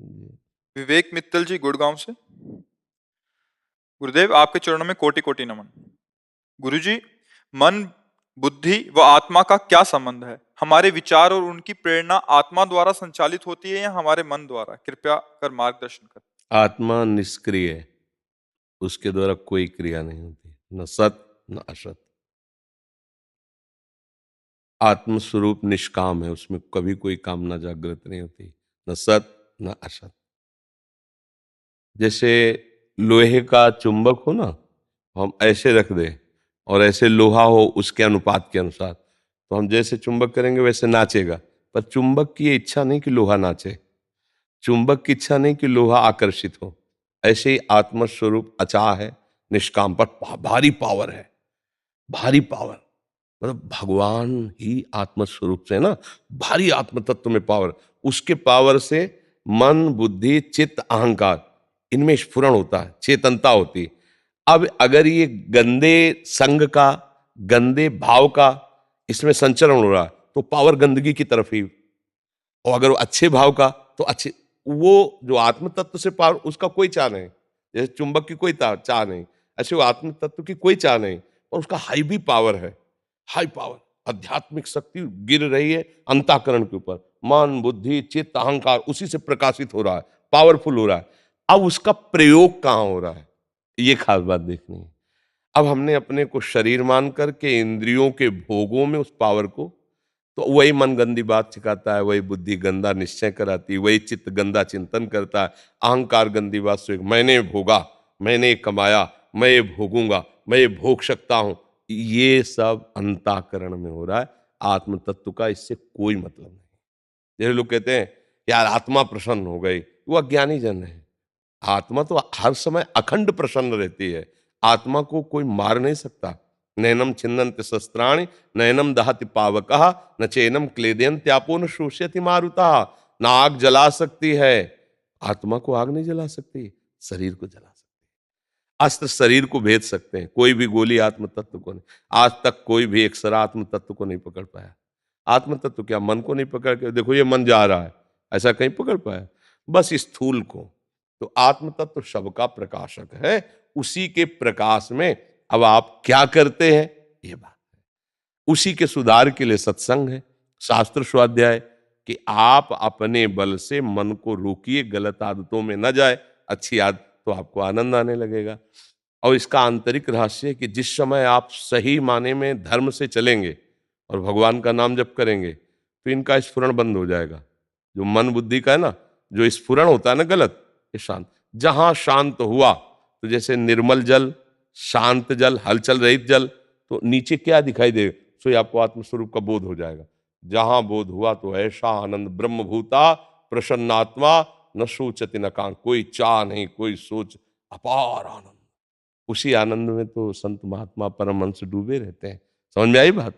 जी। विवेक मित्तल जी गुड़गांव से। गुरुदेव आपके चरणों में कोटि कोटि नमन। गुरुजी, मन, बुद्धि व आत्मा का क्या संबंध है? हमारे विचार और उनकी प्रेरणा आत्मा द्वारा संचालित होती है या हमारे मन द्वारा? कृपया कर मार्गदर्शन करें। आत्मा निष्क्रिय है, उसके द्वारा कोई क्रिया नहीं होती, न सत न असत। आत्म स्वरूप निष्काम है, उसमें कभी कोई कामना जागृत नहीं होती, न सत न असत। जैसे लोहे का चुंबक हो ना, हम ऐसे रख दें और ऐसे लोहा हो उसके अनुपात के अनुसार, तो हम जैसे चुंबक करेंगे वैसे नाचेगा। पर चुंबक की ये इच्छा नहीं कि लोहा नाचे, चुंबक की इच्छा नहीं कि लोहा आकर्षित हो। ऐसे ही आत्मस्वरूप अचाह है, निष्काम, पर भारी पावर है, भारी पावर। मतलब भगवान ही आत्मस्वरूप से है ना, भारी आत्म तत्व में पावर, उसके पावर से मन, बुद्धि, चित्त, अहंकार, इनमें स्फुरण होता है, चेतनता होती है। अब अगर ये गंदे संग का, गंदे भाव का इसमें संचरण हो रहा है, तो पावर गंदगी की तरफ ही। और अगर वो अच्छे भाव का, तो अच्छे, वो जो आत्म तत्व से पावर, उसका कोई चाह नहीं। जैसे चुंबक की कोई चाह नहीं, ऐसे वो आत्म तत्व की कोई चाह नहीं, और उसका हाई भी पावर है, हाई पावर। आध्यात्मिक शक्ति गिर रही है अंतःकरण के ऊपर, मन, बुद्धि, चित्त, अहंकार उसी से प्रकाशित हो रहा है, पावरफुल हो रहा है। अब उसका प्रयोग कहाँ हो रहा है, ये खास बात देखनी है। अब हमने अपने को शरीर मान करके इंद्रियों के भोगों में उस पावर को, तो वही मन गंदी बात सिखाता है, वही बुद्धि गंदा निश्चय कराती है, वही चित्त गंदा चिंतन करता है, अहंकार गंदी बात से मैंने भोगा, मैंने कमाया, मैं ये भोगूंगा, मैं ये भोग सकता हूं। ये सब अंतःकरण में हो रहा है, आत्म तत्व का इससे कोई मतलब नहीं। जैसे लोग कहते हैं यार आत्मा प्रसन्न हो गई, वो अज्ञानी जन है। आत्मा तो हर समय अखंड प्रसन्न रहती है, आत्मा को कोई मार नहीं सकता। नैनम छिन्नन्ति शस्त्राणि, नैनम दहति पावकः, न चैनम क्लेदयन्त्यापो न शोष्यति मारुतः। ना आग जला सकती है, आत्मा को आग नहीं जला सकती, शरीर को जला सकती है। अस्त्र शरीर को भेद सकते हैं, कोई भी गोली आत्म तत्व को नहीं। आज तक कोई भी एक सरा आत्म तत्व को नहीं पकड़ पाया। आत्म तत्व क्या मन को नहीं पकड़ के, देखो ये मन जा रहा है, ऐसा कहीं पकड़ पाया? बस स्थूल को। तो आत्म तत्व सबका प्रकाशक है, उसी के प्रकाश में अब आप क्या करते हैं, ये बात है। उसी के सुधार के लिए सत्संग है, शास्त्र स्वाध्याय, कि आप अपने बल से मन को रोकिए, गलत आदतों में न जाए, अच्छी आदत तो आपको आनंद आने लगेगा। और इसका आंतरिक रहस्य है कि जिस समय आप सही माने में धर्म से चलेंगे और भगवान का नाम जप करेंगे, तो इनका स्फुरण बंद हो जाएगा। जो मन बुद्धि का है ना, जो स्फुरण होता है ना गलत, ये शांत, जहां शांत हुआ, तो जैसे निर्मल जल, शांत जल, हलचल रहित जल, तो नीचे क्या दिखाई देगा, सो ये आपको आत्मस्वरूप का बोध हो जाएगा। जहां बोध हुआ तो ऐसा आनंद, ब्रह्मभूता प्रसन्नात्मा, न सोचति न कांग, कोई चाह नहीं, कोई सोच, अपार आनंद। उसी आनंद में तो संत महात्मा परमहंस डूबे रहते हैं। समझ में आई बात?